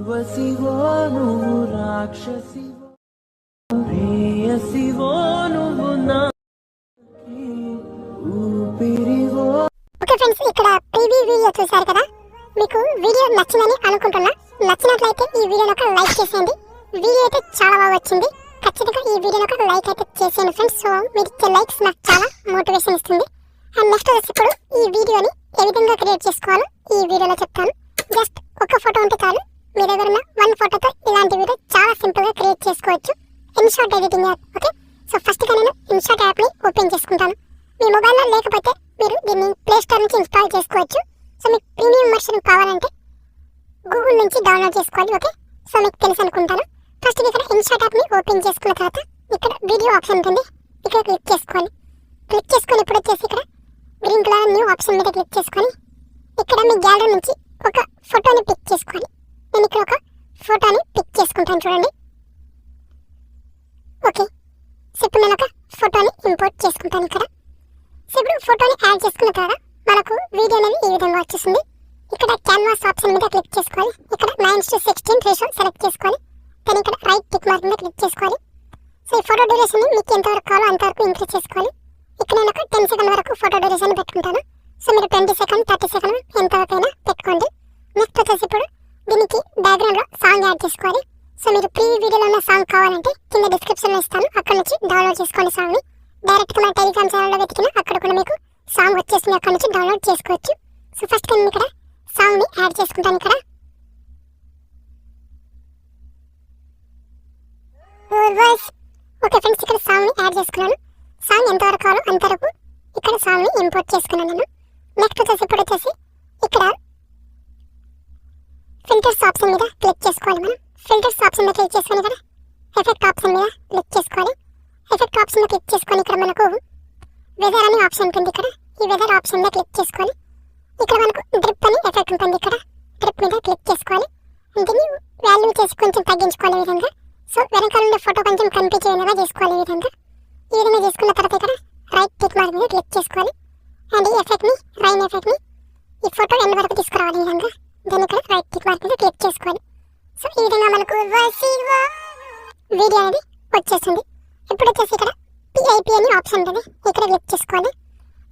ఊర్వశివో నువ్వు రాక్షసివో ప్రేయసివో నువ్వు నా ఊపిరివో. ఓకే ఫ్రెండ్స్, ఇక్కడ ప్రీవ్యూ వీడియో చూశారు కదా, మీకు వీడియో నచ్చిందని అనుకుంటున్నా. నచ్చినట్లయితే ఈ వీడియోని ఒక లైక్ చేసేయండి. వీడియో అయితే చాలా బాగా వచ్చింది. ఖచ్చితంగా ఈ వీడియోని ఒక లైక్ అయితే చేసేయండి ఫ్రెండ్స్. సో మీరు ఇచ్చే లైక్స్ నాకు చాలా మోటివేషన్ ఇస్తుంది. అండ్ నెక్స్ట్ వచ్చి ఇప్పుడు ఈ వీడియోని ఏ విధంగా క్రియేట్ చేసుకోవాలో ఈ వీడియోలో చెప్తాను. జస్ట్ ఒక ఫోటో ఉంటే చాలు. మీ దగ్గర ఉన్న 1 ఫోటోతో ఇలాంటి వీడియో చాలా సింపుల్ గా క్రియేట్ చేసుకోవచ్చు. INSAT editing app. Okay, so first గా నేను ఇన్షాట్ యాప్ ని ఓపెన్ చేసుకుంటాను. మీ మొబైల్లో లేకపోతే మీరు దీన్ని ప్లే స్టోర్ నుంచి ఇన్స్టాల్ చేసుకోవచ్చు. సో మీకు ప్రీమియం వర్షన్ కావాలంటే గూగుల్ నుంచి డౌన్లోడ్ చేసుకోవాలి. ఓకే, సో మీకు తెలుసు అనుకుంటాను. ఫస్ట్ ఇక్కడ ఇన్షాట్ యాప్ ని ఓపెన్ చేసుకున్న తర్వాత ఇక్కడ వీడియో ఆప్షన్ ఉంటుంది, ఇక్కడ క్లిక్ చేసుకోవాలి. క్లిక్ చేసుకొని ఇప్పుడు వచ్చేసి ఇక్కడ గ్రీన్ కలర్ న్యూ ఆప్షన్ మీద క్లిక్ చేసుకొని ఇక్కడ మీ గ్యాలరీ నుంచి ఒక ఫోటోని పిక్ చేసుకోవాలి. నేను ఇక్కడ ఒక ఫోటోని పిక్ చేసుకుంటాను చూడండి. ఓకే, సో ఇప్పుడు నేను ఒక ఫోటోని ఇంపోర్ట్ చేసుకుంటాను ఇక్కడ. సో ఇప్పుడు ఫోటోని యాడ్ చేసుకున్న తర్వాత మనకు వీడియో అనేది ఈ విధంగా వచ్చేసింది. ఇక్కడ క్యాన్వాస్ ఆప్షన్ మీద క్లిక్ చేసుకోవాలి. ఇక్కడ 9:16 రేషియో సెలెక్ట్ చేసుకోవాలి. కానీ ఇక్కడ రైట్ టిక్ మార్క్ మీద క్లిక్ చేసుకోవాలి. సో ఈ ఫోటో డ్యూరేషన్ మీకు ఎంతవరకు కావాలో అంతవరకు ఇంక్రీజ్ చేసుకోవాలి. ఇక్కడ నేను ఒక 10 సెకండ్ వరకు ఫోటో డ్యూరేషన్ పెట్టుకుంటాను. సో మీరు 20 సెకండ్ 30 సెకండ్ ఎంతవరకైనా పెట్టుకోండి. నెక్స్ట్ వచ్చేసి ఇప్పుడు దీనికి బ్యాక్గ్రౌండ్ లో సాంగ్ యాడ్ చేసుకోవాలి. సో మీరు ప్రీవ్యూ వీడియోలో ఉన్న సాంగ్ కావాలంటే కింద డిస్క్రిప్షన్ లో ఇస్తాను, అక్కడ నుంచి డౌన్లోడ్ చేసుకోండి. సాంగ్ ని డైరెక్ట్ గా మన టెలిగ్రామ్ ఛానల్లో వెతికినా అక్కడ కూడా మీకు సాంగ్ వచ్చేసింది, అక్కడ నుంచి డౌన్లోడ్ చేసుకోవచ్చు. సో ఫస్ట్ నేను ఇక్కడ సాంగ్ ని యాడ్ చేసుకుంటాను. ఇక్కడ ఓకే ఫ్రెండ్స్, ఇక్కడ సాంగ్ ని యాడ్ చేసుకున్నాను. సాంగ్ ఎంతవరకు కావాలో అంతవరకు ఇక్కడ సాంగ్ ని ఇంపోర్ట్ చేసుకున్నాను నేను. నెక్స్ట్ వచ్చేసి ఇప్పుడు వచ్చేసి ఇక్కడ ఫిల్టర్స్ ఆప్షన్ మీద క్లిక్ చేసుకోవాలి. మనం ఫిల్టర్స్ ఆప్షన్ మీద క్లిక్ చేసుకొని ఇక్కడ ఎఫెక్ట్ ఆప్షన్ మీద క్లిక్ చేసుకోవాలి. ఎఫెక్ట్ ఆప్షన్ మీద క్లిక్ చేసుకొని ఇక్కడ మనకు వెదర్ అనే ఆప్షన్ ఉంటుంది. ఇక్కడ ఈ వెదర్ ఆప్షన్ మీద క్లిక్ చేసుకోవాలి. ఇక్కడ మనకు డ్రిప్ అని ఎఫెక్ట్ ఉంటుంది. ఇక్కడ డ్రిప్ మీద క్లిక్ చేసుకోవాలి. దీన్ని వాల్యూ చేసి కొంచెం తగ్గించుకోవాలి ఈ విధంగా. సో వెనకాల ఉండే ఫోటో కొంచెం కనిపించే విధంగా చేసుకోవాలి ఈ విధంగా. ఈ విధంగా చేసుకున్న తర్వాత ఇక్కడ రైట్ టిక్ మార్క్ మీద క్లిక్ చేసుకోవాలి. అండ్ ఈ ఎఫెక్ట్ ని రైన్ ఎఫెక్ట్ ని ఈ ఫోటో ఎండ్ వరకు తీసుకురావాలి ఈ విధంగా. దాన్ని ఇక్కడ రైట్ టిక్ మార్క్ మీద క్లిక్ చేసుకోవాలి. సో ఈ విధంగా మనకు వీడియో అనేది వచ్చేస్తుంది. ఇప్పుడు వచ్చేసి ఇక్కడ PIP అని ఆప్షన్ ఉంటుంది, ఇక్కడ క్లిక్ చేసుకోవాలి.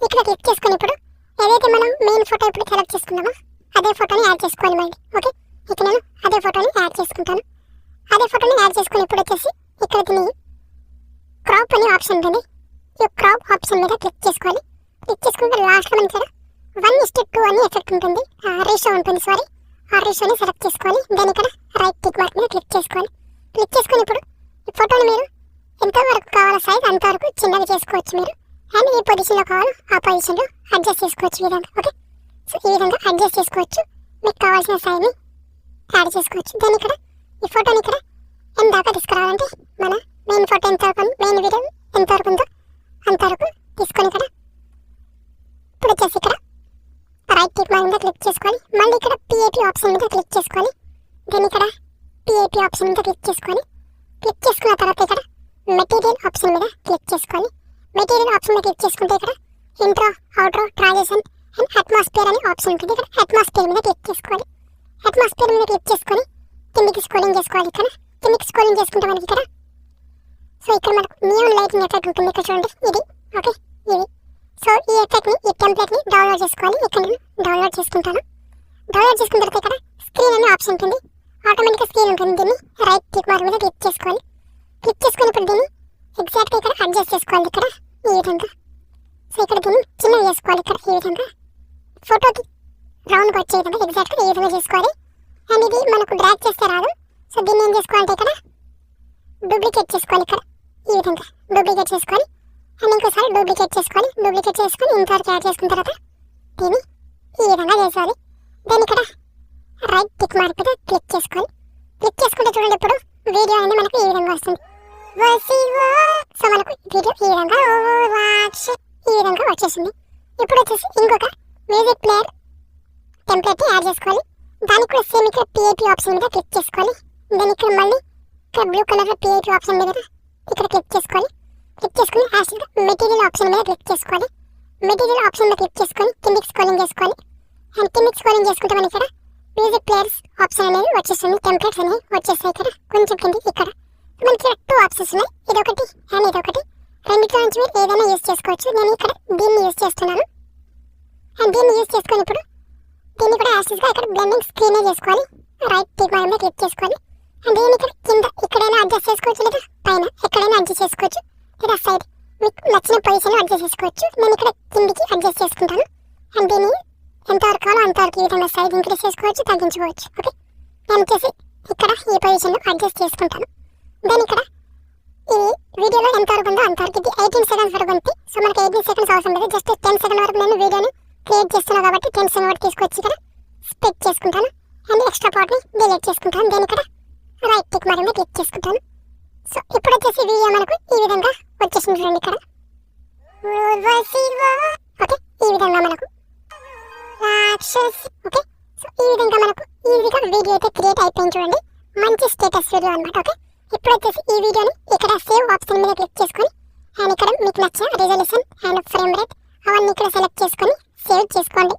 ఇక్కడ క్లిక్ చేసుకొని ఇప్పుడు ఏదైతే మనం మెయిన్ ఫోటో ఇప్పుడు సెలెక్ట్ చేసుకున్నామో అదే ఫోటోని యాడ్ చేసుకోవాలి మళ్ళీ. ఓకే, ఇక్కడ నేను అదే ఫోటోని యాడ్ చేసుకుంటాను. అదే ఫోటోని యాడ్ చేసుకొని ఇప్పుడు వచ్చేసి ఇక్కడ దీన్ని క్రాప్ అనే ఆప్షన్ ఉంటుంది, ఈ క్రాప్ ఆప్షన్ మీద క్లిక్ చేసుకోవాలి. క్లిక్ చేసుకుంటే లాస్ట్లో మనకి ఇక్కడ 1:2 అని ఎఫెక్ట్ ఉంటుంది, రేషియో ఉంటుంది. సారీ, ఆ రేషియోని సెలెక్ట్ చేసుకోవాలి. దాని ఇక్కడ రైట్ టిక్ మార్క్ మీద క్లిక్ చేసుకోవాలి. క్లిక్ చేసుకొని ఇప్పుడు ఈ ఫోటోని మీరు ఎంతవరకు కావాలో సైజ్ అంతవరకు చిన్నగా చేసుకోవచ్చు మీరు. అండ్ ఏ పొజిషన్లో కావాలో ఆ పొజిషన్లో అడ్జస్ట్ చేసుకోవచ్చు ఈ విధంగా. ఓకే, సో ఈ విధంగా అడ్జస్ట్ చేసుకోవచ్చు. మీకు కావాల్సిన సైజ్ని యాడ్ చేసుకోవచ్చు. దాని ఇక్కడ ఈ ఫోటోని ఇక్కడ ఎంత దాకా తీసుకురావాలంటే మన మెయిన్ ఫోటో ఎంతవరకు మెయిన్ వీడియో ఎంతవరకు ఉందో అంతవరకు తీసుకొని ఇక్కడ ఇప్పుడు వచ్చేసి ఇక్కడ రైట్ టిక్ మార్క్ మీద క్లిక్ చేసుకోవాలి. మళ్ళీ ఇక్కడ PIP ఆప్షన్ మీద క్లిక్ చేసుకోవాలి. దీన్ని ఇక్కడ PIP ఆప్షన్ మీద క్లిక్ చేసుకోవాలి. క్లిక్ చేసుకున్న తర్వాత ఇక్కడ మెటీరియల్ ఆప్షన్ మీద క్లిక్ చేసుకోవాలి. మెటీరియల్ ఆప్షన్ మీద క్లిక్ చేసుకుంటే ఇక్కడ intro, outro, transition and atmosphere అనే ఆప్షన్ ఉంటుంది. ఇక్కడ అట్మాస్ఫియర్ మీద క్లిక్ చేసుకోవాలి. అట్మాస్ఫియర్ మీద క్లిక్ చేసుకొని కిందికి స్క్రోలింగ్ చేసుకోవాలి. ఇక్కడ కిందికి స్క్రోలింగ్ చేసుకుంటే మనకి ఇక్కడ సో ఇక్కడ మనకు నియాన్ లైటింగ్ ఎఫెక్ట్ ఉంటుంది. ఇక్కడ చూడండి ఇది. ఓకే, ఇది. సో ఈ ఎఫెక్ట్ ని ఈ టెంప్లెట్ ని డౌన్లోడ్ చేసుకోవాలి. ఇక్కడ నేను డౌన్లోడ్ చేసుకుంటాను. డౌన్లోడ్ చేసుకున్న తర్వాత ఇక్కడ స్క్రీన్ అనే ఆప్షన్ ఉంటుంది, ఆటోమేటిక్గా స్క్రీన్ ఉంటుంది. దీన్ని రైట్ టిక్ మార్క్ మీద క్లిక్ చేసుకోవాలి. క్లిక్ చేసుకుని ఇప్పుడు దీన్ని ఎగ్జాక్ట్గా ఇక్కడ అడ్జస్ట్ చేసుకోవాలి. ఇక్కడ ఈ విధంగా. సో ఇక్కడ దీన్ని చిన్నగా చేసుకోవాలి. ఇక్కడ ఈ విధంగా ఫోటోకి రౌండ్గా వచ్చే విధంగా ఎగ్జాక్ట్గా ఈ విధంగా చేసుకోవాలి. అండ్ ఇది మనకు డ్రాగ్ చేస్తే రాదు. సో దీన్ని ఏం చేసుకోవాలంటే ఇక్కడ డూప్లికేట్ చేసుకోవాలి. ఇక్కడ ఈ విధంగా డూప్లికేట్ చేసుకోవాలి. అండ్ ఇంకోసారి డూప్లికేట్ చేసుకోవాలి. డూప్లికేట్ చేసుకొని ఇంతవరకు యాడ్ చేసుకున్న తర్వాత దీన్ని ఈ విధంగా చేసుకోవాలి. దాన్ని ఇక్కడ రైట్ టిక్ మార్క్ మీద క్లిక్ చేసుకోవాలి. క్లిక్ చేసుకుంటే చూడండి ఇప్పుడు వీడియో అనేది మనకు ఈ విధంగా వస్తుంది. సో మనకు వీడియో ఈ విధంగా వచ్చేసింది. ఇప్పుడు వచ్చేసి ఇంకొక మ్యూజిక్ ప్లేయర్ టెంప్లెట్ యాడ్ చేసుకోవాలి. దానికి కూడా సేమ్ ఇక్కడ PIP ఆప్షన్ మీద క్లిక్ చేసుకోవాలి. దాన్ని ఇక్కడ మళ్ళీ ఇక్కడ బ్లూ కలర్ లో PIP ఆప్షన్ మీద ఇక్కడ క్లిక్ చేసుకోవాలి. క్లిక్ చేసుకుని యాక్చువల్గా మెటీరియల్ ఆప్షన్ మీద క్లిక్ చేసుకోవాలి. మెటీరియల్ ఆప్షన్ మీద క్లిక్ చేసుకొని కిందికి స్క్రోలింగ్ చేసుకోవాలి. అండ్ కిందికి స్క్రోలింగ్ చేసుకుంటే మనకి ఇక్కడ మ్యూజిక్ ప్లేయర్స్ ఆప్షన్ అనేది వచ్చేస్తుంది, టెంప్లెట్స్ అనేవి వచ్చేస్తాయి ఇక్కడ కొంచెం కింది ఇక్కడ. మనకి టూ ఆప్షన్స్ ఉన్నాయి, ఇదొకటి అండ్ ఇదొకటి. రెండిట్లో నుంచి మీరు ఏదైనా యూజ్ చేసుకోవచ్చు. నేను ఇక్కడ దీన్ని యూజ్ చేస్తున్నాను. అండ్ దీన్ని యూజ్ చేసుకొని ఇప్పుడు దీన్ని కూడా యాక్సెస్గా ఇక్కడ బ్లెండింగ్ స్క్రీనే చేసుకోవాలి. రైట్ టిక్ మార్క్ మీద క్లిక్ చేసుకోవాలి. అండ్ దీన్ని ఇక్కడ కింద ఎక్కడైనా అడ్జస్ట్ చేసుకోవచ్చు, లేదా పైన ఎక్కడైనా అడ్జస్ట్ చేసుకోవచ్చు, లేదా సైడ్ మీకు నచ్చిన పొజిషన్లో అడ్జస్ట్ చేసుకోవచ్చు. నేను ఇక్కడ కిందికి అడ్జస్ట్ చేసుకుంటాను. అండ్ దీన్ని ఎంతవరకు కావాలో అంతవరకు ఈ విధంగా సైజ్ ఇంక్రీజ్ చేసుకోవచ్చు, తగ్గించుకోవచ్చు. ఓకే, నేను వచ్చేసి ఇక్కడ ఈ పొజిషన్లో అడ్జస్ట్ చేసుకుంటాను. దెన్ ఇక్కడ ఈ వీడియోలో ఎంతవరకు ఉందో అంతవరకు, ఇది 18 సెకండ్స్ వరకు ఉంది. సో మనకి 18 సెకండ్స్ అవసరం లేదు, జస్ట్ 10 సెకండ్ వరకు నేను వీడియోని క్రియేట్ చేస్తున్నాను కాబట్టి 10 సెకండ్ వరకు తీసుకొచ్చి ఇక్కడ స్ప్లిట్ చేసుకుంటాను. అండ్ ఎక్స్ట్రా పార్ట్ని డిలీట్ చేసుకుంటాను. దెన్ ఇక్కడ రైట్ టిక్ మార్క్ మీద క్లిక్ చేసుకుంటాను. సో ఇప్పుడు వచ్చేసి వీడియో మనకు ఈ విధంగా వచ్చేసింది చూడండి ఇక్కడ. ఓకే, ఈ విధంగా మనకు రాక్షసి. ఓకే, సో ఈ విధంగా మనకు ఈజీగా వీడియో అయితే క్రియేట్ అయిపోయింది చూడండి. మంచి స్టేటస్ వీడియో అనమాట. ఓకే, ఇప్పుడు వచ్చేసి ఈ వీడియోని ఇక్కడ సేవ్ ఆప్షన్ మీద క్లిక్ చేసుకొని అండ్ ఇక్కడ మీకు నచ్చిన రిజల్యూషన్ అండ్ ఫ్రేమ్ రేట్ అవన్నీ ఇక్కడ సెలెక్ట్ చేసుకొని సేవ్ చేసుకోండి.